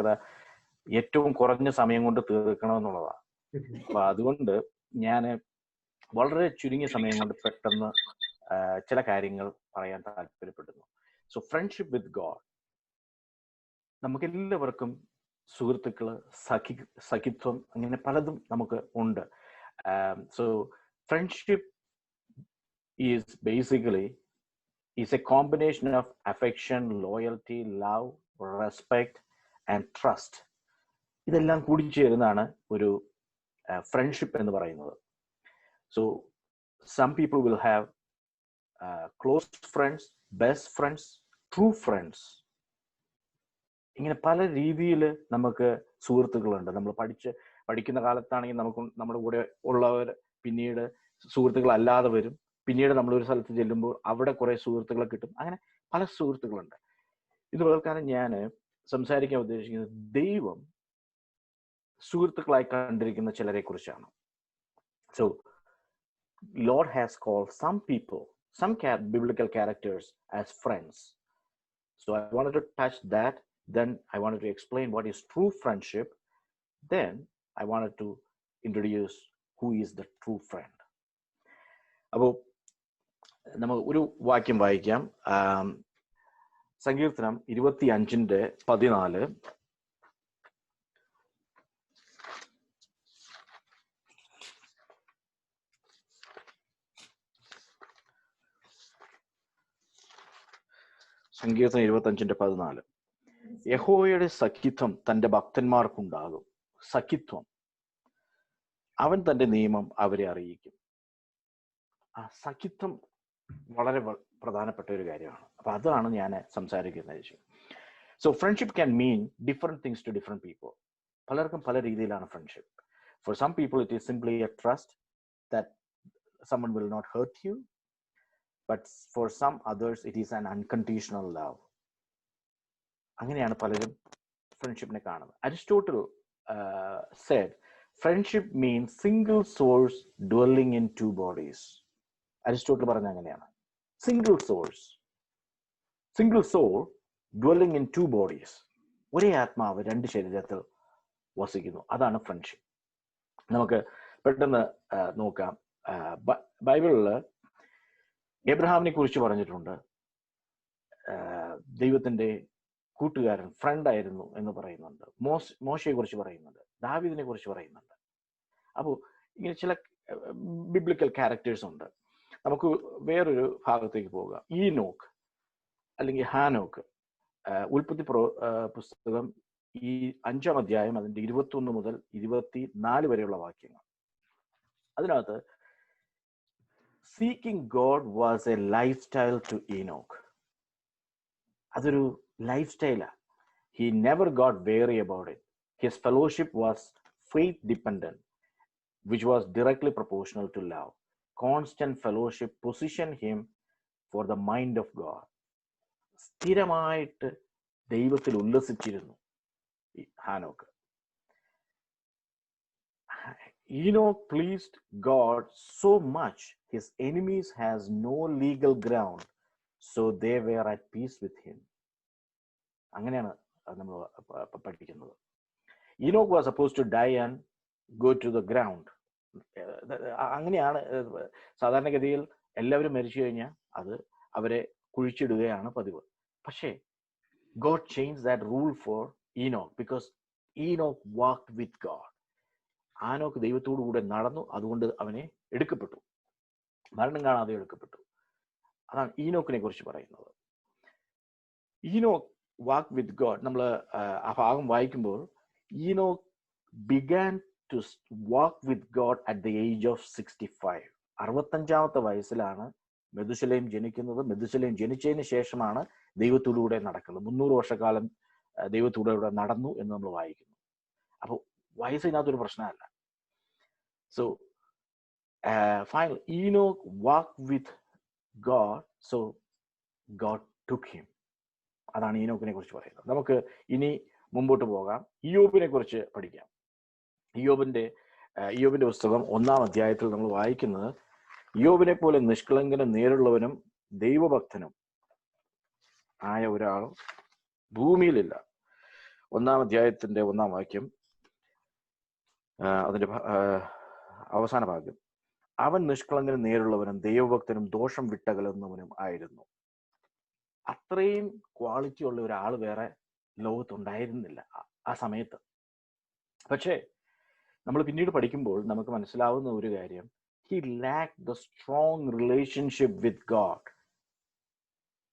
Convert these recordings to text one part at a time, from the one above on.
പ്രത്യേകത ഏറ്റവും കുറഞ്ഞ സമയം കൊണ്ട് തീർക്കണമെന്നുള്ളതാണ്. അപ്പൊ അതുകൊണ്ട് ഞാൻ വളരെ ചുരുങ്ങിയ സമയം കൊണ്ട് പെട്ടെന്ന് ചില കാര്യങ്ങൾ പറയാൻ താല്പര്യപ്പെടുന്നു. So friendship with God. നമുക്കെല്ലാവർക്കും സുഹൃത്തുക്കള്, സഖിത്വം, അങ്ങനെ പലതും നമുക്ക് ഉണ്ട്. So friendship is basically is a combination of affection, loyalty, love, respect and trust. ഇതെല്ലാം കൂടി ചേരുന്നതാണ് ഒരു ഫ്രണ്ട്ഷിപ്പ് എന്ന് പറയുന്നത്. So some people will have close friends, best friends, true friends. ഇങ്ങനെ പല രീതിയിൽ നമുക്ക് സുഹൃത്തുക്കളുണ്ട്. നമ്മൾ പഠിക്കുന്ന കാലത്താണെങ്കിൽ നമുക്ക് നമ്മുടെ കൂടെ ഉള്ളവർ പിന്നീട് സുഹൃത്തുക്കളല്ലാതെ വരും. പിന്നീട് നമ്മളൊരു സ്ഥലത്ത് ചെല്ലുമ്പോൾ അവിടെ കുറെ സുഹൃത്തുക്കളെ കിട്ടും. അങ്ങനെ പല സുഹൃത്തുക്കളുണ്ട്. ഇത് പ്രകാരം ഞാൻ സംസാരിക്കാൻ ഉദ്ദേശിക്കുന്നത് ദൈവം സുഹൃത്തുക്കളായി കണ്ടിരിക്കുന്ന ചിലരെ കുറിച്ചാണ്. So Lord has called some people, some biblical characters as friends. So I wanted to touch that. Then I wanted to explain what is true friendship. Then I wanted to introduce who is the true friend. അപ്പോൾ നമുക്ക് ഒരു വാക്യം വായിക്കാം. സങ്കീർത്തനം 25:14. സങ്കീർത്തനം 25:14. യഹോവയുടെ സഖിത്വം തന്റെ ഭക്തന്മാർക്കുണ്ടാകും. സഖിത്വം, അവൻ തന്റെ നിയമം അവരെ അറിയിക്കും. ആ സഖിത്വം വളരെ പ്രധാനപ്പെട്ട ഒരു കാര്യമാണ്. അപ്പൊ അതാണ് ഞാൻ സംസാരിക്കുന്നത്. So friendship can mean different things to different people. പലർക്കും പല രീതിയിലാണ് friendship. For some people it is simply a trust that someone will not hurt you, but for some others it is an unconditional love. അങ്ങനെയാണ് പലരും ഫ്രണ്ട്ഷിപ്പിനെ കാണുന്നത്. Aristotle said friendship means single souls dwelling in two bodies. Aristotle പറഞ്ഞ അങ്ങനെയാണ്. Single soul dwelling in two bodies. ഒരേ ആത്മാവ് രണ്ട് ശരീരത്തിൽ വസിക്കുന്നു. അതാണ് ഫ്രണ്ട്ഷിപ്പ്. നമുക്ക് പെട്ടെന്ന് നോക്കാം. ബൈബിളിൽ എബ്രഹാമിനെ കുറിച്ച് പറഞ്ഞിട്ടുണ്ട്. ദൈവത്തിന്റെ കൂട്ടുകാരൻ, ഫ്രണ്ടായിരുന്നു എന്ന് പറയുന്നുണ്ട്. മോശയെ കുറിച്ച് പറയുന്നുണ്ട്. ദാവീദിനെ കുറിച്ച് പറയുന്നുണ്ട്. അപ്പോൾ ഇങ്ങനെ ചില ബിബ്ലിക്കൽ ക്യാരക്ടേഴ്സ് ഉണ്ട്. നമുക്ക് വേറൊരു ഭാഗത്തേക്ക് പോകാം. ഈനോക്ക് അല്ലെങ്കിൽ ഹാനോക്ക്. ഉൽപ്പത്തി പുസ്തകം 5-ാം അധ്യായം അതിന്റെ 21 മുതൽ 24 വരെയുള്ള വാക്യങ്ങൾ. അതിനകത്ത് seeking God was a lifestyle to Enoch. അതൊരു ലൈഫ് സ്റ്റൈലാ. He never got weary about it. His fellowship was faith dependent, which was directly proportional to love. Constant fellowship positioned him for the mind of God. സ്ഥിരമായിട്ട് ദൈവത്തിൽ ഉല്ലസിച്ചിരുന്നു ഹാനോക്ക്. Enoch pleased God so much his enemies has no legal ground, so they were at peace with him. അങ്ങനെയാണ് നമ്മൾ പഠിക്കുന്നത്. Enoch was supposed to die and go to the ground. അങ്ങനെയാണ് സാധാരണഗതിയിൽ എല്ലാവരും മരിച്ചു കഴിഞ്ഞാൽ അത് അവരെ കുഴിച്ചിടുകയാണ് പതിവ്. പക്ഷേ God changed that rule for Enoch because Enoch walked with God. ആനോക്ക് ദൈവത്തോടു കൂടെ നടന്നു. അതുകൊണ്ട് അവനെ എടുക്കപ്പെട്ടു, മരണം കാണാതെ എടുക്കപ്പെട്ടു. അതാണ് ഈനോക്കിനെ കുറിച്ച് പറയുന്നത്. Enoch walk with God. നമ്മൾ ആ ഭാഗം വായിക്കുമ്പോൾ Enoch began to walk with God at the age of 65. 65-ാമത്തെ വയസ്സിലാണ് മെതുശലേം ജനിക്കുന്നത്. മെതുശലേം ജനിച്ചതിന് ശേഷമാണ് ദൈവത്തോടുകൂടെ നടക്കുന്നത്. 300 വർഷക്കാലം ദൈവത്തോടുകൂടെ നടന്നു എന്ന് നമ്മൾ വായിക്കുന്നു. അപ്പോൾ വയസ്സിനകത്തൊരു പ്രശ്നമല്ല. So finally Enoch walked with God, so God took him. അതാണ് ഈനോക്കിനെ കുറിച്ച് പറയുന്നത്. നമുക്ക് ഇനി മുമ്പോട്ട് പോകാം. ഇയ്യോബിനെ കുറിച്ച് പഠിക്കാം. ഇയ്യോബിന്റെ പുസ്തകം 1-ാം അധ്യായത്തിൽ നമ്മൾ വായിക്കുന്നത്, ഇയ്യോബിനെ പോലെ നിഷ്കളങ്കനും നേരുള്ളവനും ദൈവഭക്തനും ആയ ഒരാൾ ഭൂമിയിലില്ല. 1-ാം അധ്യായത്തിന്റെ 1-ാം വാക്യം, അതിന്റെ അവസാന ഭാഗം. അവൻ നിഷ്കളങ്കനും നേരുള്ളവനും ദൈവഭക്തനും ദോഷം വിട്ടകലുന്നവനും ആയിരുന്നു. അത്രയും ക്വാളിറ്റി ഉള്ള ഒരാൾ വേറെ ലോകത്തുണ്ടായിരുന്നില്ല ആ സമയത്ത്. പക്ഷേ നമ്മൾ പിന്നീട് പഠിക്കുമ്പോൾ നമുക്ക് മനസ്സിലാവുന്ന ഒരു കാര്യം, he lacked the strong relationship with God.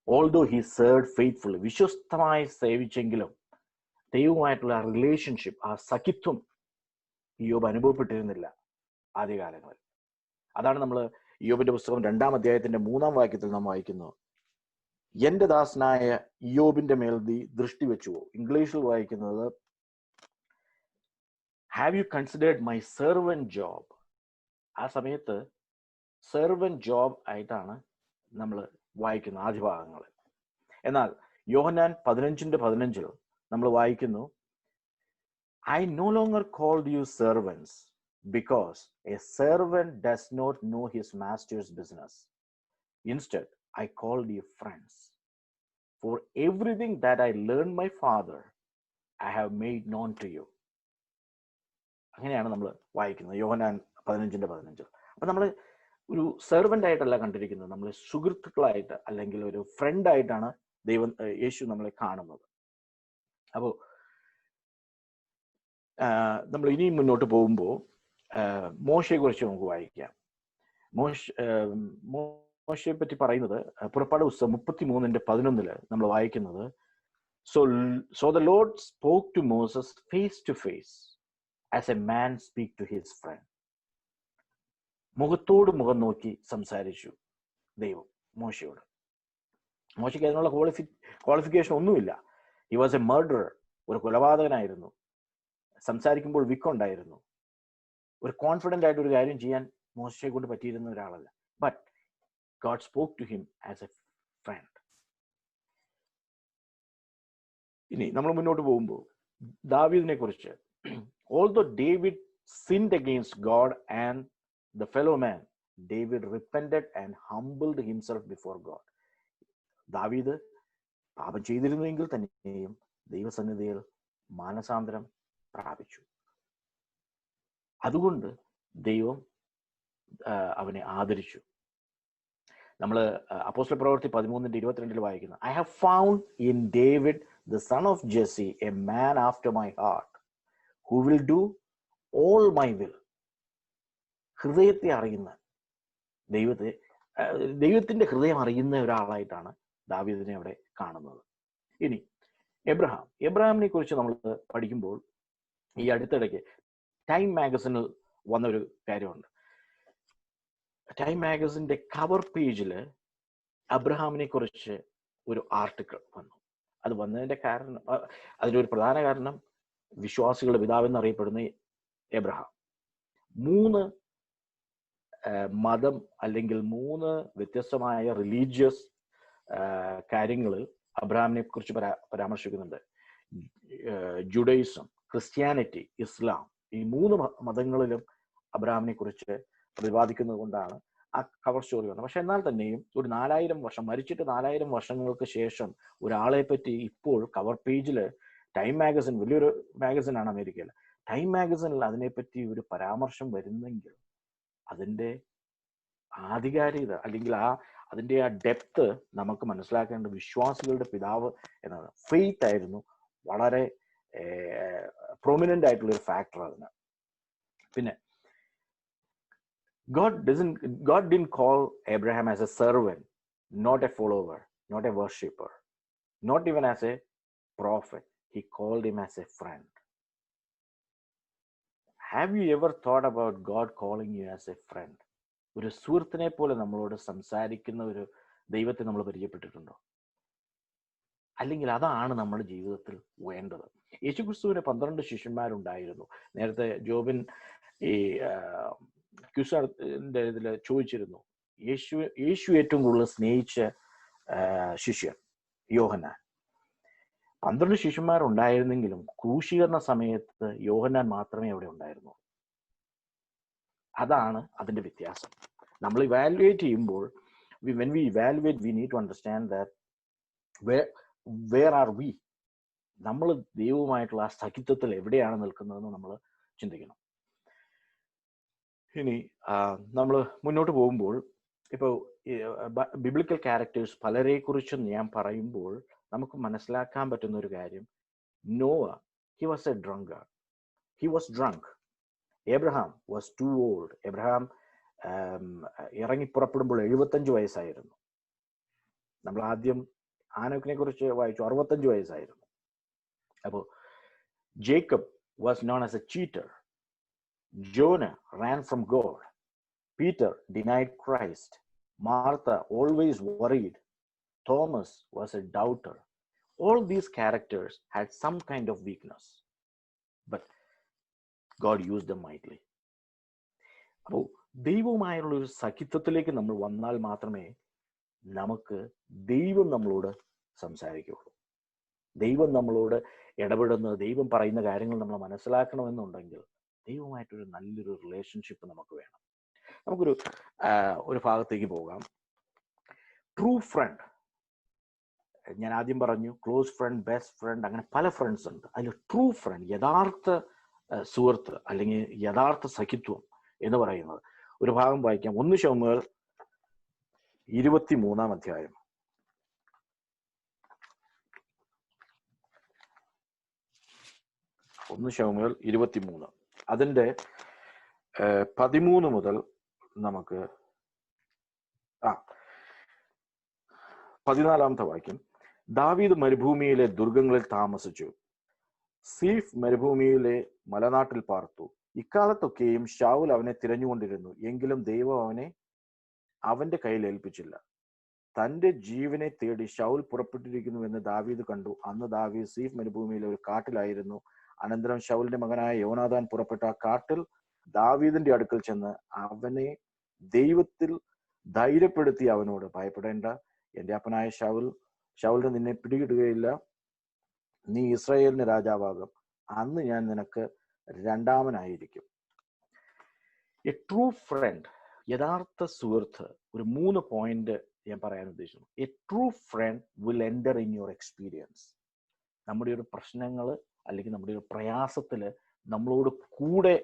Although he served faithfully, വിശ്വസ്തമായി സേവിച്ചെങ്കിലും ദൈവവുമായിട്ടുള്ള ആ റിലേഷൻഷിപ്പ്, ആ സഖിത്വം ഇയ്യോബ് അനുഭവപ്പെട്ടിരുന്നില്ല ആദ്യകാലങ്ങളിൽ. അതാണ് നമ്മൾ ഇയ്യോബിന്റെ പുസ്തകം 2-ാം അധ്യായത്തിന്റെ 3-ാം വാക്യത്തിൽ നാം വായിക്കുന്നത്, എന്റെ ദാസനായ ഇയ്യോബിന്റെ മേൽ നീ ദൃഷ്ടി വെച്ചുവോ. ഇംഗ്ലീഷിൽ വായിക്കുന്നത്, have you considered my servant job. ആ സമയത്ത് സെർവന്റ് ജോബ് ആയിട്ടാണ് നമ്മൾ വായിക്കുന്നത് ആദ്യ ഭാഗങ്ങൾ. എന്നാൽ യോഹന്നാൻ 15:15 നമ്മൾ വായിക്കുന്നു, I no longer called you servants, because a servant does not know his master's business. Instead, I called you friends. For everything that I learned my father, I have made known to you. അങ്ങനെയാണ് നമ്മൾ വായിക്കുന്നത് യോഹന്നാൻ 15:15. അപ്പൊ നമ്മൾ ഒരു servant ആയിട്ടല്ല കണ്ടിരിക്കുന്നത്, നമ്മൾ സുഹൃത്തുക്കളായിട്ട് അല്ലെങ്കിൽ ഒരു ഫ്രണ്ട് ആയിട്ടാണ് യേശു നമ്മളെ കാണുന്നത്. അപ്പോൾ നമ്മൾ ഇനിയും മുന്നോട്ട് പോകുമ്പോൾ മോശയെ കുറിച്ച് നമുക്ക് വായിക്കാം. മോശയെ പറ്റി പറയുന്നത് പുറപ്പാട് പുസ്തകം 33:11 നമ്മൾ വായിക്കുന്നത്, So the Lord spoke to Moses face to face as a man speak to his friend. മുഖത്തോട് മുഖം നോക്കി സംസാരിച്ചു ദൈവം മോശയോട്. മോശയ്ക്ക് അതിനുള്ള ക്വാളിഫിക്കേഷൻ ഒന്നുമില്ല. ഹി വാസ് എ മർഡറർ, ഒരു കൊലപാതകനായിരുന്നു. സംസാരിക്കുമ്പോൾ വിക്കുണ്ടായിരുന്നു. ഒരു കോൺഫിഡൻ്റ് ആയിട്ട് ഒരു കാര്യം ചെയ്യാൻ മോശയെ കൊണ്ട് പറ്റിയിരുന്ന ഒരാളല്ല. But God spoke to him as a friend. ഇനി നമ്മൾ മുന്നോട്ട് പോകുമ്പോൾ ദാവീദിനെ കുറിച്ച്, although David sinned against God and the fellow man, David repented and humbled himself before God. ദാവീദ് പാപം ചെയ്തിരുന്നെങ്കിൽ തന്നെയും ദൈവസന്നിധിയിൽ മാനസാന്തരം പ്രാപിച്ചു. അതുകൊണ്ട് ദൈവം അവനെ ആദരിച്ചു. നമ്മൾ അപ്പോസ്തല പ്രവൃത്തി 13:22 വായിക്കുന്നു, I have found in David the son of Jesse a man after my heart who will do all my will. ഹൃദയത്തെ അറിയുന്ന ദൈവത്തിന്റെ ഹൃദയം അറിയുന്ന ഒരാളായിട്ടാണ് ദാവീദിനെ അവിടെ കാണുന്നത്. ഇനി എബ്രഹാമിനെ കുറിച്ച് നമ്മൾ പഠിക്കുമ്പോൾ ഈ അടുത്തിടയ്ക്ക് ടൈം മാഗസിനിൽ വന്നൊരു കാര്യമുണ്ട്. ടൈം മാഗസിന്റെ കവർ പേജിൽ അബ്രഹാമിനെ കുറിച്ച് ഒരു ആർട്ടിക്കിൾ വന്നു. അത് വന്നതിന്റെ കാരണം, അതിലൊരു പ്രധാന കാരണം, വിശ്വാസികളുടെ പിതാവെന്നറിയപ്പെടുന്ന എബ്രഹാം 3 മതം അല്ലെങ്കിൽ 3 വ്യത്യസ്തമായ റിലീജിയസ് കാര്യങ്ങളിൽ അബ്രഹാമിനെ കുറിച്ച് പരാമർശിക്കുന്നുണ്ട്. ജുഡൈസം, ക്രിസ്ത്യാനിറ്റി, ഇസ്ലാം, ഈ 3 മതങ്ങളിലും അബ്രഹാമിനെ കുറിച്ച് പ്രതിപാദിക്കുന്നത് കൊണ്ടാണ് ആ കവർ സ്റ്റോറി വന്നത്. പക്ഷെ എന്നാൽ തന്നെയും ഒരു 4000 വർഷം മരിച്ചിട്ട് 4000 വർഷങ്ങൾക്ക് ശേഷം ഒരാളെ പറ്റി ഇപ്പോൾ കവർ പേജിൽ ടൈം മാഗസിൻ, വലിയൊരു മാഗസിനാണ് അമേരിക്കയിൽ, ടൈം മാഗസിനിൽ അതിനെപ്പറ്റി ഒരു പരാമർശം വരുന്നെങ്കിൽ അതിൻ്റെ ആധികാരികത അല്ലെങ്കിൽ അതിൻ്റെ ആ ഡെപ്ത് നമുക്ക് മനസ്സിലാക്കേണ്ട വിശ്വാസികളുടെ പിതാവ് എന്നാണ്. ഫെയ്ത്ത് ആയിരുന്നു വളരെ പ്രൊമിനൻ്റ് ആയിട്ടുള്ളൊരു ഫാക്ടർ അതിന്. പിന്നെ God didn't call Abraham as a servant, not a follower, not a worshipper, not even as a prophet. He called him as a friend. Have you ever thought about God calling you as a friend? ഒരു സുഹൃത്തിനെ പോലെ നമ്മളോട് സംസാരിക്കുന്ന ഒരു ദൈവത്തെ നമ്മൾ പരിചയപ്പെട്ടിട്ടുണ്ടോ? അല്ലെങ്കിൽ അതാണ് നമ്മുടെ ജീവിതത്തിൽ വേണ്ടത്. യേശുക്രിസ്തുവിന് 12 ശിഷ്യന്മാരുണ്ടായിരുന്നു. നേരത്തെ ജോബിൻ ഈ ക്യുസിന്റെ ഇതിൽ ചോദിച്ചിരുന്നു, യേശു ഏറ്റവും കൂടുതൽ സ്നേഹിച്ച ശിഷ്യൻ യോഹന്നാൻ. 12 ശിഷ്യന്മാരുണ്ടായിരുന്നെങ്കിലും ക്രൂശീകരണ സമയത്ത് യോഹന്നാൻ മാത്രമേ അവിടെ ഉണ്ടായിരുന്നു. അതാണ് അതിന്റെ വ്യത്യാസം. നമ്മൾ ഇവാലുവേറ്റ് ചെയ്യുമ്പോൾ, when we evaluate, we need to understand that where are we? നമ്മൾ ദൈവവുമായിട്ടുള്ള ആ സഖിത്വത്തിൽ എവിടെയാണ് നിൽക്കുന്നതെന്ന് നമ്മൾ ചിന്തിക്കണം. ഇനി നമ്മൾ മുന്നോട്ട് പോകുമ്പോൾ ഇപ്പോൾ ബിബ്ലിക്കൽ ക്യാരക്ടേഴ്സ് പലരെക്കുറിച്ചും ഞാൻ പറയുമ്പോൾ നമുക്ക് മനസ്സിലാക്കാൻ പറ്റുന്ന ഒരു കാര്യം, Noah, he was a drunkard, he was drunk. Abraham was too old. Abraham ഇറങ്ങി പുറപ്പെടുമ്പോൾ 75 വയസ്സായിരുന്നു. നമ്മൾ ആദ്യം ആനോക്കിനെ കുറിച്ച് വായിച്ചു, 65 വയസ്സായിരുന്നു. അപ്പോൾ Jacob was known as A cheater. Jonah ran from God. Peter denied Christ. Martha always worried. Thomas was a doubter. All these characters had some kind of weakness, but God used them mightily. അപ്പോൾ ദൈവവുമായുള്ള ഒരു സഖിത്വത്തിലേക്ക് നമ്മൾ വന്നാൽ മാത്രമേ നമുക്ക് ദൈവം നമ്മളോട് സംസാരിക്കുകയുള്ളൂ. ദൈവം നമ്മളോട് ഇടപെടുന്നത്, ദൈവം പറയുന്ന കാര്യങ്ങൾ നമ്മൾ മനസ്സിലാക്കണമെന്നുണ്ടെങ്കിൽ ദൈവമായിട്ടൊരു നല്ലൊരു റിലേഷൻഷിപ്പ് നമുക്ക് വേണം. നമുക്കൊരു ഭാഗത്തേക്ക് പോകാം. True front. ഞാൻ ആദ്യം പറഞ്ഞു ക്ലോസ് ഫ്രണ്ട്, ബെസ്റ്റ് ഫ്രണ്ട്, അങ്ങനെ പല ഫ്രണ്ട്സ് ഉണ്ട്. അതിൽ ട്രൂ ഫ്രണ്ട്, യഥാർത്ഥ സുഹൃത്ത് അല്ലെങ്കിൽ യഥാർത്ഥ സഖിത്വം എന്ന് പറയുന്നത് ഒരു ഭാഗം വായിക്കാം. 1 ശമൂവേൽ 23-ാം അധ്യായം. 1 ശമൂവേൽ 23, അതിൻ്റെ 13 മുതൽ നമുക്ക് 14-ാമത്തെ വാക്യം. ദാവീദ് മരുഭൂമിയിലെ ദുർഗങ്ങളിൽ താമസിച്ചു, സീഫ് മരുഭൂമിയിലെ മലനാട്ടിൽ പാർത്തു. ഇക്കാലത്തൊക്കെയും ശൗൽ അവനെ തിരഞ്ഞുകൊണ്ടിരുന്നു, എങ്കിലും ദൈവം അവനെ അവന്റെ കയ്യിൽ ഏൽപ്പിച്ചില്ല. തന്റെ ജീവനെ തേടി ശൗൽ പുറപ്പെട്ടിരിക്കുന്നുവെന്ന് ദാവീദ് കണ്ടു. അന്ന് ദാവീദ് സീഫ് മരുഭൂമിയിലെ ഒരു കാട്ടിലായിരുന്നു. അനന്തരം ശൗലിന്റെ മകനായ യോനാഥാൻ പുറപ്പെട്ട ആ കാട്ടിൽ ദാവീദിന്റെ അടുക്കൽ ചെന്ന് അവനെ ദൈവത്തിൽ ധൈര്യപ്പെടുത്തി അവനോട്, ഭയപ്പെടേണ്ട, എന്റെ അപ്പനായ ശൗലിന് നിന്നെ പിടികിട്ടുകയില്ല, നീ ഇസ്രായേലിന് രാജാവാകും, അന്ന് ഞാൻ നിനക്ക് രണ്ടാമനായിരിക്കും. എ ട്രൂ ഫ്രണ്ട്, യഥാർത്ഥ സുഹൃത്ത്. ഒരു 3 പോയിന്റ് ഞാൻ പറയാൻ ഉദ്ദേശിക്കുന്നു. A true front will enter in your experience. നമ്മുടെ ഒരു പ്രശ്നങ്ങൾ അല്ലെങ്കിൽ നമ്മുടെ ഒരു പ്രയാസത്തിൽ നമ്മളോട് കൂടെ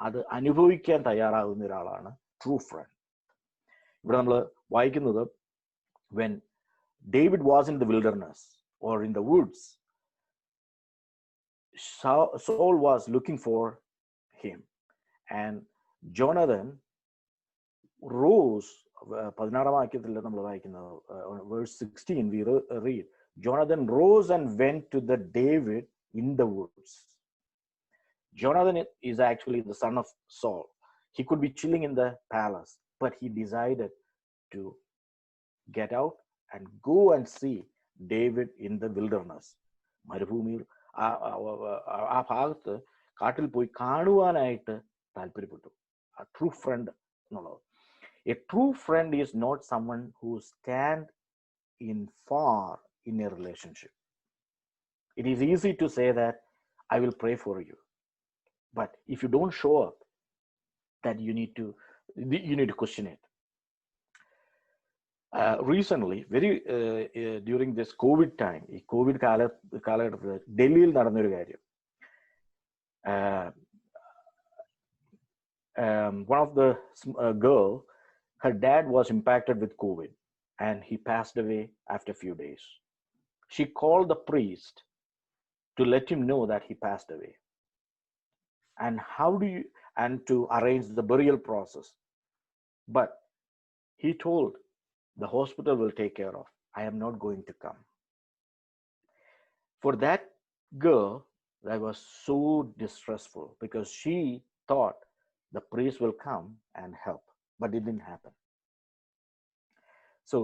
അത് അനുഭവിക്കാൻ തയ്യാറാകുന്ന ഒരാളാണ് ട്രൂ ഫ്രണ്ട്. ഇവിടെ നമ്മൾ വായിക്കുന്നത്, when David was in the wilderness or in the woods, Saul was looking for him, and Jonathan rose. 16-ാം വാക്യത്തിൽ നമ്മൾ വായിക്കുന്നത്, verse 16 we read, Jonathan rose and went to the David in the woods. Jonathan is actually the son of Saul. He could be chilling in the palace, but he decided to get out and go and see David in the wilderness. മരുഭൂമിയിൽ ആ ഭാഗത്ത് കാട്ടിൽ പോയി കാണുവാനായിട്ട് താല്പര്യപ്പെട്ടു. ആ true friend എന്നുള്ളത്. A true friend is not someone who stand in far in a relationship. It is easy to say that I will pray for you, but if you don't show up, that you need to question it. Recently, during this COVID time, ഈ Covid കാലഘട്ടത്തിൽ ഡൽഹിയിൽ നടന്നൊരു കാര്യം, one of the girl, her dad was impacted with COVID and he passed away after a few days. She called the priest to let him know that he passed away, and to arrange the burial process. But he told, the hospital will take care of, I am not going to come. For that girl, that was so distressful because she thought the priest will come and help, but it didn't happen. So,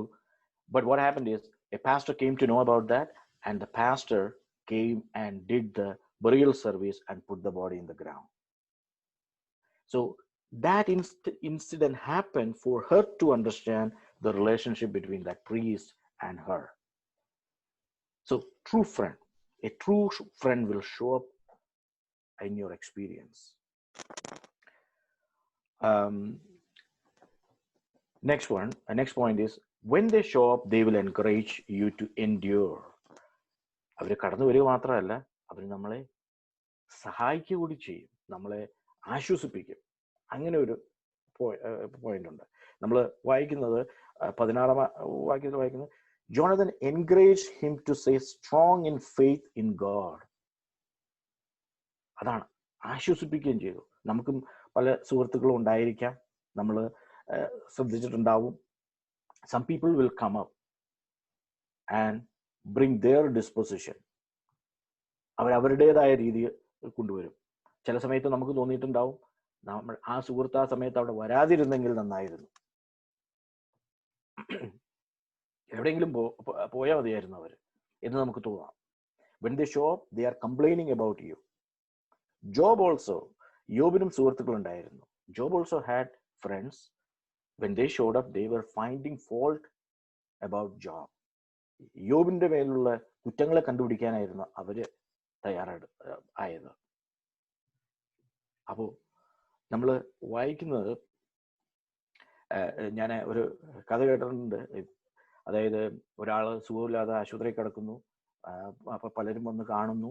but what happened is a pastor came to know about that, and the pastor came and did the burial service and put the body in the ground. So that incident happened for her to understand the relationship between that priest and her. So true friend, a true friend will show up in your experience. Next point is, when they show up, they will encourage you to endure. അവർ കടന്നു വരിക മാത്രമല്ല, അവർ നമ്മളെ സഹായിക്കുക കൂടി ചെയ്യും, നമ്മളെ ആശ്വസിപ്പിക്കും. അങ്ങനെ ഒരു പോയിന്റ് ഉണ്ട്. നമ്മൾ വായിക്കുന്നത് 16 വാക്യത്തിൽ വായിക്കുന്നത്, Jonathan encourage him to stay strong in faith in God. അതാണ്, ആശ്വസിപ്പിക്കുകയും ചെയ്തു. നമുക്കും പല സുഹൃത്തുക്കളും ഉണ്ടായിരിക്കാം, നമ്മൾ ശ്രദ്ധിച്ചിട്ടുണ്ടാവും. Some people will come up and bring their disposition. അവരവരുടേതായ രീതിയിൽ കൊണ്ടുവരും. ചില സമയത്ത് നമുക്ക് തോന്നിയിട്ടുണ്ടാവും, നമ്മൾ ആ സുഹൃത്ത് ആ സമയത്ത് അവിടെ വരാതിരുന്നെങ്കിൽ നന്നായിരുന്നു, എവിടെയെങ്കിലും പോയാൽ മതിയായിരുന്നു അവർ എന്ന് നമുക്ക് തോന്നാം. When they show up, they are complaining about you. Job also, യോബിനും സുഹൃത്തുക്കൾ ഉണ്ടായിരുന്നു. Job also had friends. When they showed up, they were finding fault about Job. യോബിന്റെ മേലുള്ള കുറ്റങ്ങളെ കണ്ടുപിടിക്കാനായിരുന്നു അവര് ആയത്. അപ്പോൾ നമ്മൾ വായിക്കുന്നത്, ഞാൻ ഒരു കഥ കേട്ടിട്ടുണ്ട്. അതായത് ഒരാൾ സുഖമില്ലാതെ ആശുപത്രിയിൽ കിടക്കുന്നു. അപ്പോൾ പലരും വന്ന് കാണുന്നു.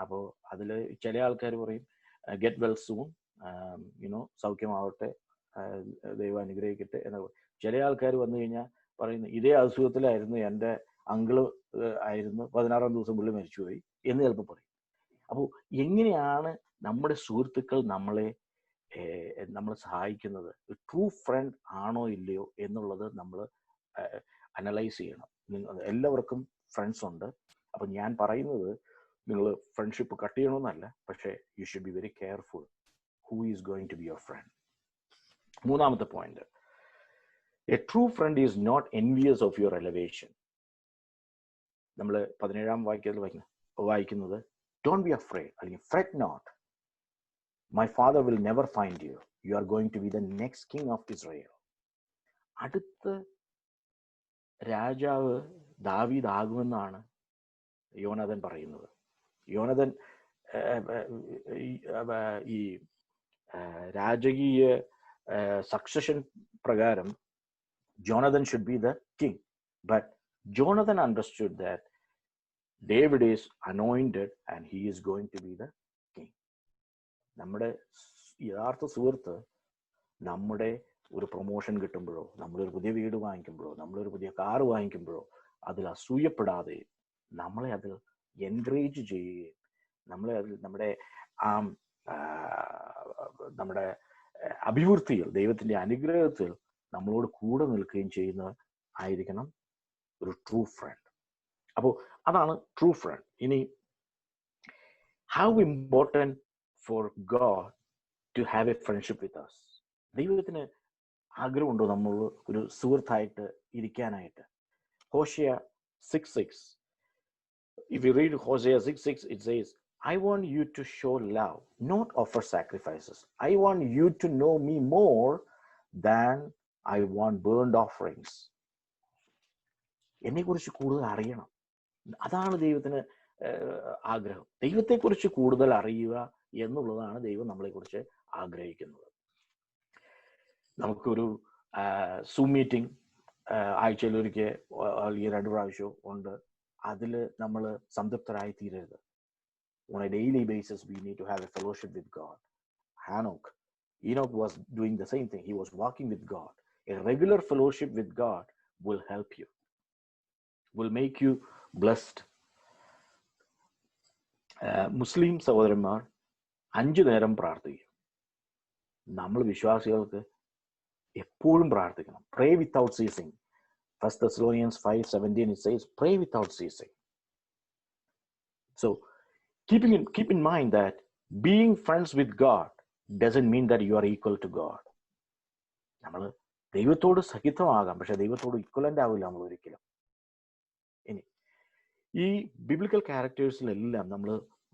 അപ്പോൾ അതിൽ ചില ആൾക്കാർ പറയും ഗെറ്റ് വെൽ സൂൺ, സൗഖ്യമാവട്ടെ, ദൈവം അനുഗ്രഹിക്കട്ടെ എന്ന്. ചില ആൾക്കാർ വന്നു കഴിഞ്ഞാൽ പറയുന്നു, ഇതേ അസുഖത്തിലായിരുന്നു എൻ്റെ അങ്കിള് ആയിരുന്നു, 16-ാം ദിവസം പുള്ളി മരിച്ചുപോയി എന്ന് ചിലപ്പോൾ പറയും. അപ്പോൾ എങ്ങനെയാണ് നമ്മുടെ സുഹൃത്തുക്കൾ നമ്മളെ സഹായിക്കുന്നത്? ട്രൂ ഫ്രണ്ട് ആണോ ഇല്ലയോ എന്നുള്ളത് നമ്മൾ അനലൈസ് ചെയ്യണം. എല്ലാവർക്കും ഫ്രണ്ട്സ് ഉണ്ട്. അപ്പം ഞാൻ പറയുന്നത് നിങ്ങൾ ഫ്രണ്ട്ഷിപ്പ് കട്ട് ചെയ്യണമെന്നല്ല, പക്ഷേ you should be very careful who is going to be your friend. മൂന്നാമത്തെ point, a true friend is not envious of your elevation. നമ്മൾ 17-ാം വാക്യത്തിൽ വായിക്കുന്നത്, ഡോണ്ട് ബി അഫ്രൈഡ്, അല്ലെങ്കിൽ fret not, my father will never find you, you are going to be the next king of Israel. അടുത്ത രാജാവ് ദാവീദ് ആകുമെന്നാണ് യോനഥൻ പറയുന്നത്. യോനഥൻ ഈ രാജകീയ സക്സഷൻ പ്രകാരം Jonathan should be the king, but Jonathan understood that David is anointed and he is going to be the king. നമ്മുടെ യഥാർത്ഥ സുഹൃത്ത് നമ്മുടെ ഒരു പ്രൊമോഷൻ കിട്ടുമ്പോഴോ, നമ്മളൊരു പുതിയ വീട് വാങ്ങിക്കുമ്പോഴോ, നമ്മളൊരു പുതിയ കാറ് വാങ്ങിക്കുമ്പോഴോ അതിൽ അസൂയപ്പെടാതെ നമ്മളെ അത് എൻകറേജ് ചെയ്യുകയും നമ്മളെ അതിൽ നമ്മുടെ അഭിവൃദ്ധിയിൽ, ദൈവത്തിൻ്റെ അനുഗ്രഹത്തിൽ നമ്മളോട് കൂടെ നിൽക്കുകയും ചെയ്യുന്ന ആയിരിക്കണം ഒരു ട്രൂ ഫ്രണ്ട്. അപ്പോൾ അതാണ് ട്രൂ ഫ്രണ്ട്. ഇനി how important for God to have a friendship with us. ദൈവത്തിന് ആഗ്രഹമുണ്ടോ നമ്മൾ ഒരു സുഹൃത്തായിട്ട് ഇരിക്കാനായിട്ട്? Hosea 6:6, if you read Hosea 6:6, it says, I want you to show love, not offer sacrifices. I want you to know me more than I want burned offerings. എന്നെക്കുറിച്ച് കൂടുതൽ അറിയണം, അതാണ് ദൈവത്തിന് ആഗ്രഹം. ദൈവത്തെക്കുറിച്ച് കൂടുതൽ അറിയുക എന്നുള്ളതാണ് ദൈവം നമ്മളെക്കുറിച്ച് ആഗ്രഹിക്കുന്നത്. നമുക്കൊരു സൂം മീറ്റിംഗ് ആഴ്ചയിൽ ഒരിക്കൽ അല്ലെങ്കിൽ 2 പ്രാവശ്യമോ ഉണ്ട്. അതിൽ നമ്മൾ സംതൃപ്തരായി തീരരുത്. On a daily basis, we need to have a fellowship with God. Enoch was doing the same thing. He was walking with God. A regular fellowship with God will help you, will make you blessed. മുസ്ലിം സഹോദരന്മാർ 5 നേരം പ്രാർത്ഥിക്കും. നമ്മൾ വിശ്വാസികൾക്ക് എപ്പോഴും പ്രാർത്ഥിക്കണം. Pray without ceasing. 1 Thessalonians 5:17, it says, pray without ceasing. So keep in mind that being friends with God doesn't mean that you are equal to God. നമ്മൾ ദൈവത്തോട് സഹിതമാകാം, പക്ഷെ ദൈവത്തോട് ഇക്വലന്റ് ആവില്ല നമ്മൾ ഒരിക്കലും. ഇനി ഈ ബിബ്ലിക്കൽ ക്യാരക്ടേഴ്സിലെല്ലാം നമ്മൾ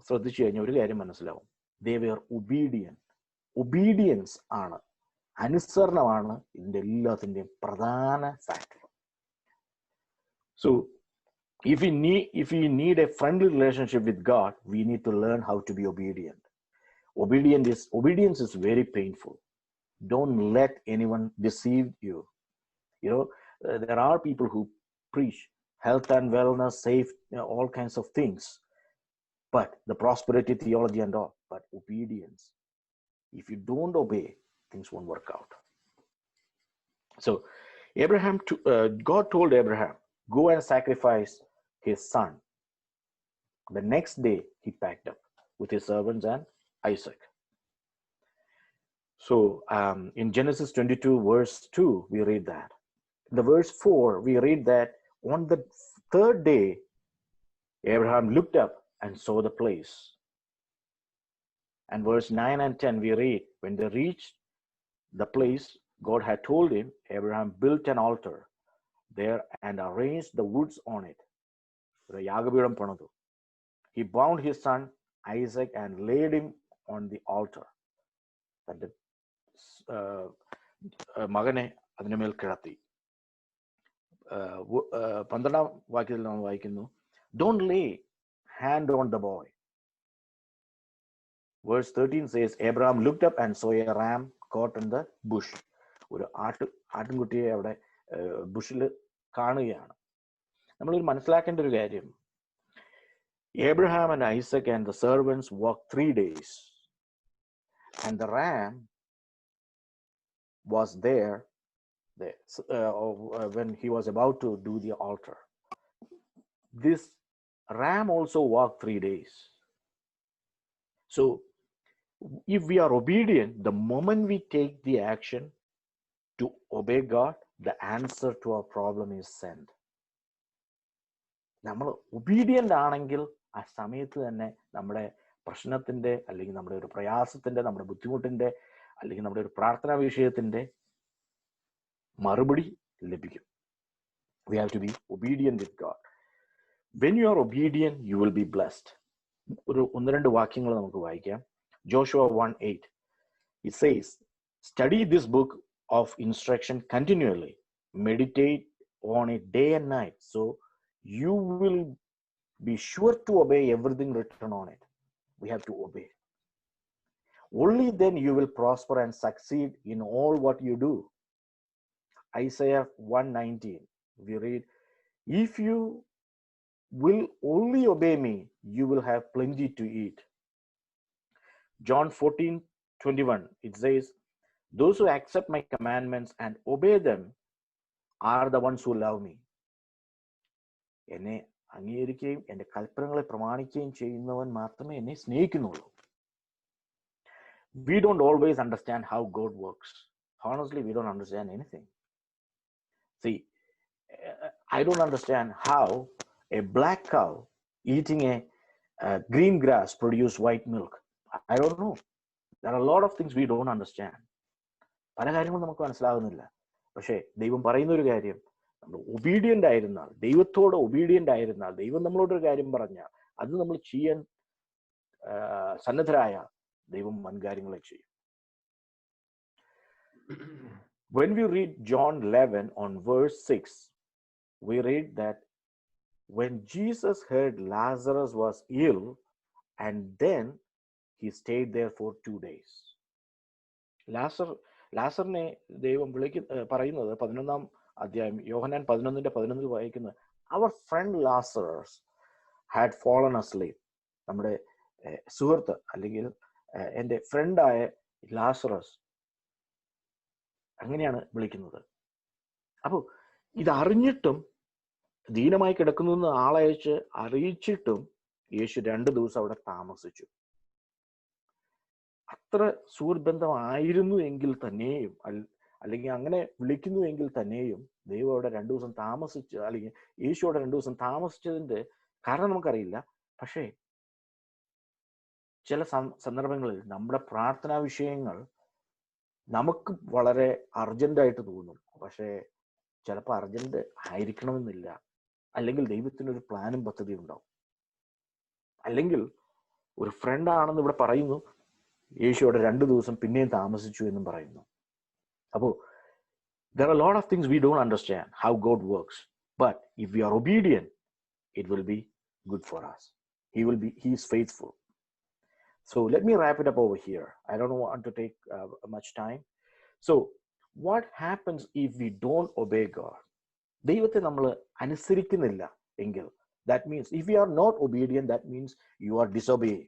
ശ്രദ്ധിച്ചു കഴിഞ്ഞാൽ ഒരു കാര്യം മനസ്സിലാവും. they were obedient. ഒബീഡിയൻസ് ആണ്, അനുസരണമാണ് ഇതിൻ്റെ എല്ലാത്തിൻ്റെയും പ്രധാന factor. So if we need a friendly relationship with God, we need to learn how to be obedient. Obedience is very painful. Don't let anyone deceive you. There are people who preach health and wellness, safe, all kinds of things. But the prosperity theology and all, but obedience. If you don't obey, things won't work out. So God told Abraham, go and sacrifice his son. The next day, he packed up with his servants and Isaac. So in Genesis 22, verse 2, we read that. In the verse 4, we read that on the third day, Abraham looked up and saw the place. And verse 9 and 10, we read, when they reached the place God had told him, Abraham built an altar there and arranged the woods on it. He bound his son Isaac and laid him on the altar. തൻ്റെ മകനെ അതിൻ്റെ മേൽ കിടത്തി. 12-ാം വാക്യത്തിൽ നാം വായിക്കുന്നു, don't lay hand on the boy. Verse 13 says, Abraham looked up and saw a ram caught in the bush. ഒരു ആട്ടിൻകുട്ടിയെ അവിടെ ബുഷിൽ കാണുകയാണ്. നമ്മളൊരു മനസ്സിലാക്കേണ്ട ഒരു കാര്യം, Abraham and Isaac and the servants walked 3 days, and the ram was there when he was about to do the altar. This ram also walked 3 days. So if we are obedient, the moment we take the action to obey God, the answer to our problem is sent. നമ്മൾ obedient ആണെങ്കിൽ ആ സമയത്ത് തന്നെ നമ്മുടെ പ്രശ്നത്തിൻ്റെ, അല്ലെങ്കിൽ നമ്മുടെ ഒരു പ്രയാസത്തിൻ്റെ, നമ്മുടെ ബുദ്ധിമുട്ടിൻ്റെ, അല്ലെങ്കിൽ നമ്മുടെ ഒരു പ്രാർത്ഥനാ വിഷയത്തിൻ്റെ മറുപടി ലഭിക്കും. We have to be obedient with God. When you are obedient, you will be blessed. ഒരു 1-2 വാക്യങ്ങൾ നമുക്ക് വായിക്കാം. Joshua 1:8. It says, study this book of instruction continually. Meditate on it day and night, so you will be sure to obey everything written on it. We have to obey. Only then you will prosper and succeed in all what you do. Isaiah 1:19, we read, if you will only obey me, you will have plenty to eat. John 14:21, it says, those who accept my commandments and obey them are the ones who love me. എന്നെ അംഗീകരിക്കുകയും എൻ്റെ കൽപ്പനകളെ പ്രമാണിക്കുകയും ചെയ്യുന്നവൻ മാത്രമേ എന്നെ സ്നേഹിക്കുന്നുള്ളൂ. We don't always understand how God works. Honestly, we don't understand anything. See, I don't understand how a black cow eating a green grass produce white milk. I don't know. There are a lot of things we don't understand. പല കാര്യങ്ങളും നമുക്ക് മനസ്സിലാകുന്നില്ല. പക്ഷേ ദൈവം പറയുന്ന ഒരു കാര്യം, നമ്മൾ ഒബീഡിയൻ്റ് ആയിരുന്നാൽ, ദൈവത്തോട് ഒബീഡിയൻ്റ് ആയിരുന്നാൽ, ദൈവം നമ്മളോടൊരു കാര്യം പറഞ്ഞാൽ അത് നമ്മൾ ചെയ്യാൻ സന്നദ്ധരായ ദൈവം വൻകാര്യങ്ങളെ ചെയ്യും. When we read John 11 on verse 6, we read that when Jesus heard Lazarus was ill, and then he stayed there for 2 days. ലാസറിനെ ദൈവം പറയുന്നത് 11-ാം അധ്യായം യോഹന്നാൻ 11:11 വായിക്കുന്നത്, our friend Lazarus had fallen asleep. നമ്മുടെ സുഹൃത്ത് അല്ലെങ്കിൽ എൻ്റെ ഫ്രണ്ടായ ലാസറസ്, അങ്ങനെയാണ് വിളിക്കുന്നത്. അപ്പോൾ ഇതറിഞ്ഞിട്ടും, ദീനമായി കിടക്കുന്നു എന്ന് ആളയച്ച് അറിയിച്ചിട്ടും യേശു 2 ദിവസം അവിടെ താമസിച്ചു. അത്ര സുഹൃത്ബന്ധമായിരുന്നു എങ്കിൽ തന്നെയും, അല്ലെങ്കിൽ അങ്ങനെ വിളിക്കുന്നു എങ്കിൽ തന്നെയും ദൈവം അവിടെ 2 ദിവസം താമസിച്ച്, അല്ലെങ്കിൽ യേശു അവിടെ 2 ദിവസം താമസിച്ചതിൻ്റെ കാരണം നമുക്കറിയില്ല. പക്ഷേ ചില സന്ദർഭങ്ങളിൽ നമ്മുടെ പ്രാർത്ഥനാ വിഷയങ്ങൾ നമുക്ക് വളരെ അർജന്റായിട്ട് തോന്നും. പക്ഷേ ചിലപ്പോൾ അർജന്റ് ആയിരിക്കണമെന്നില്ല. അല്ലെങ്കിൽ ദൈവത്തിനൊരു പ്ലാനും പദ്ധതിയും ഉണ്ടാവും. അല്ലെങ്കിൽ ഒരു ഫ്രണ്ടാണെന്ന് ഇവിടെ പറയുന്നു, യേശുവിടെ 2 ദിവസം പിന്നെയും താമസിച്ചു എന്നും പറയുന്നു. അപ്പോൾ there are a lot of things we don't understand how God works, but if we are obedient, it will be good for us. He is faithful. So let me wrap it up over here. I don't want to take much time. So what happens if we don't obey God? ദൈവത്തെ നമ്മൾ അനുസരിക്കുന്നില്ല എങ്കിൽ, that means if you are not obedient, that means you are disobeying.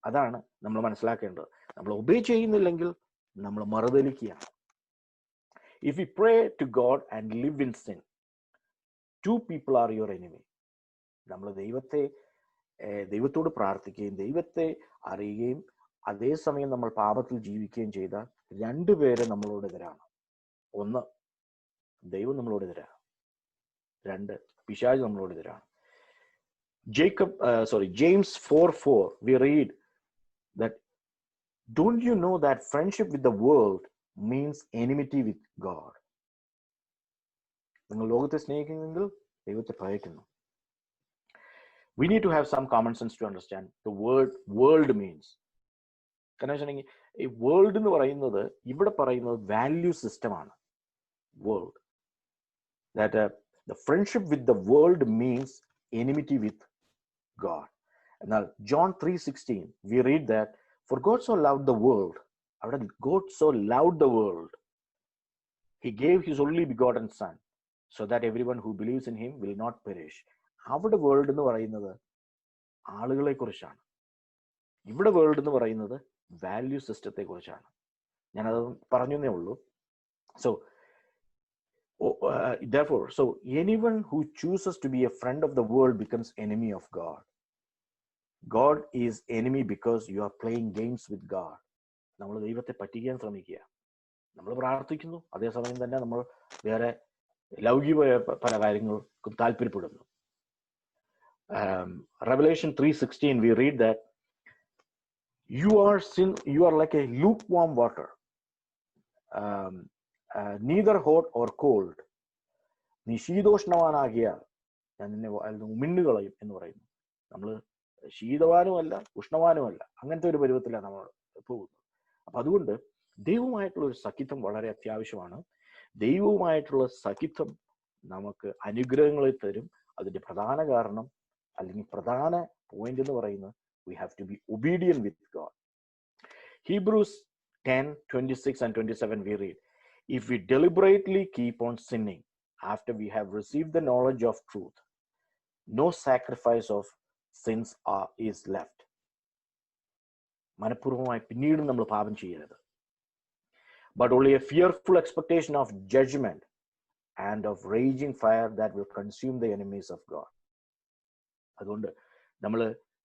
അതാണ് നമ്മൾ മനസ്സിലാക്കേണ്ടത്. നമ്മൾ obey ചെയ്യുന്നില്ലെങ്കിൽ നമ്മൾ മറുതലിക്കുകയാണ്. If you pray to God and live in sin, to people are your enemy. നമ്മൾ ദൈവത്തോട് പ്രാർത്ഥിക്കുകയും ദൈവത്തെ അറിയുകയും അതേസമയം നമ്മൾ പാപത്തിൽ ജീവിക്കുകയും ചെയ്താൽ രണ്ടുപേരെ നമ്മളോട് എതിരാണ്. ഒന്ന്, ദൈവം നമ്മളോട് എതിരാണ്. രണ്ട്, പിശാച് നമ്മളോട് എതിരാണ്. James 4:4 we read that, don't you know that friendship with the world means enmity with God? നിങ്ങൾ ലോകത്തെ സ്നേഹിക്കുന്നെങ്കിൽ ദൈവത്തെ ഭയക്കുന്നു. We need to have some common sense to understand the word world means. കാരണം വെച്ചിട്ടുണ്ടെങ്കിൽ ഈ വേൾഡ് എന്ന് പറയുന്നത് ഇവിടെ പറയുന്നത് വാല്യൂ സിസ്റ്റമാണ്. World, that the friendship with the world means enmity with God. എന്നാൽ John 3:16 we read that, for God so loved the world, അവിടെ God so loved the world, he gave his only begotten son, so that everyone who believes in him will not perish. അവിടെ world എന്ന് പറയുന്നത് ആളുകളെ കുറിച്ചാണ്. ഇവിടെ world എന്ന് പറയുന്നത് value സിസ്റ്റത്തെ കുറിച്ചാണ്. ഞാനത് പറഞ്ഞേ ഉള്ളൂ. Therefore, anyone who chooses to be a friend of the world becomes enemy of God. God is enemy because you are playing games with God. നമ്മൾ ദൈവത്തെ പറ്റിക്കാൻ ശ്രമിക്കുക. നമ്മൾ പ്രാർത്ഥിക്കുന്നു, അതേസമയം തന്നെ നമ്മൾ വേറെ ലൗകികമായ പല കാര്യങ്ങൾക്കും താല്പര്യപ്പെടുന്നു. Revelation 3:16 we read that, you are like a lukewarm water, neither hot or cold. നീ ശീതോഷ്ണവാനാകിയാൽ ഞാൻ നിന്നെ മിന്നുകളയും എന്ന് പറയുന്നു. നമ്മൾ ശീതവാനുമല്ല ഉഷ്ണവാനുമല്ല, അങ്ങനത്തെ ഒരു പരുവത്തിലാണ് നമ്മൾ പോകുന്നത്. അപ്പൊ അതുകൊണ്ട് ദൈവവുമായിട്ടുള്ള ഒരു സഖിത്വം വളരെ അത്യാവശ്യമാണ്. ദൈവവുമായിട്ടുള്ള സഖിത്വം നമുക്ക് അനുഗ്രഹങ്ങളെ തരും. അതിന്റെ പ്രധാന കാരണം അല്ലെങ്കിൽ പ്രധാന പോയിന്റ് എന്ന് പറയുന്നത്, we have to be obedient with God. Hebrews 10:26 and 27 we read, if we deliberately keep on sinning after we have received the knowledge of truth, no sacrifice of sins is left. മനഃപൂർവ്വമായി പിന്നീട് നമ്മൾ പാപം ചെയ്യരുത്. But only a fearful expectation of judgment and of raging fire that will consume the enemies of God. അതുകൊണ്ട്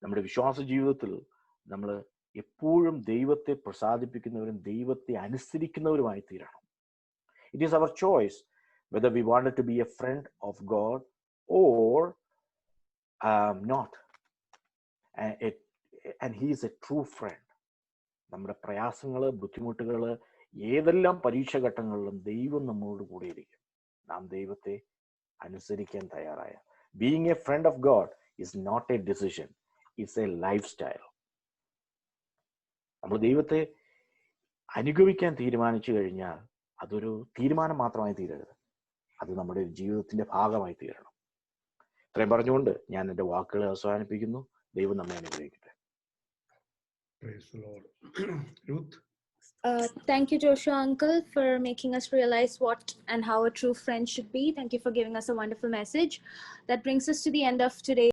നമ്മുടെ വിശ്വാസ ജീവിതത്തിൽ നമ്മൾ എപ്പോഴും ദൈവത്തെ പ്രസാദിപ്പിക്കുന്നവരും ദൈവത്തെ അനുസരിക്കുന്നവരുമായി തീരണം. It is our choice whether we wanted to be a friend of God or not. And he is a true friend. നമ്മുടെ പ്രയാസങ്ങള്, ബുദ്ധിമുട്ടുകള്, ഏതെല്ലാം പരീക്ഷഘട്ടങ്ങളിലും ദൈവം നമ്മളോട് കൂടിയിരിക്കും. നാം ദൈവത്തെ അനുസരിക്കാൻ തയ്യാറായ. Being a friend of God is not a decision, it's a lifestyle. നമ്മൾ ദൈവത്തെ അനുഗമിക്കാൻ തീരുമാനിച്ചു കഴിഞ്ഞാൽ അതൊരു തീരുമാനം മാത്രമായി തീരരുത്, അത് നമ്മുടെ ജീവിതത്തിന്റെ ഭാഗമായി തീരണം. ഇത്രയും പറഞ്ഞുകൊണ്ട് ഞാൻ എൻ്റെ വാക്കുകളെ അവസാനിപ്പിക്കുന്നു. ദൈവം നമ്മെ അനുഗ്രഹിക്കട്ടെ. Praise the Lord. Ruth? Thank you, Joshua uncle, for making us realize what and how a true friend should be. Thank you for giving us a wonderful message. That brings us to the end of today.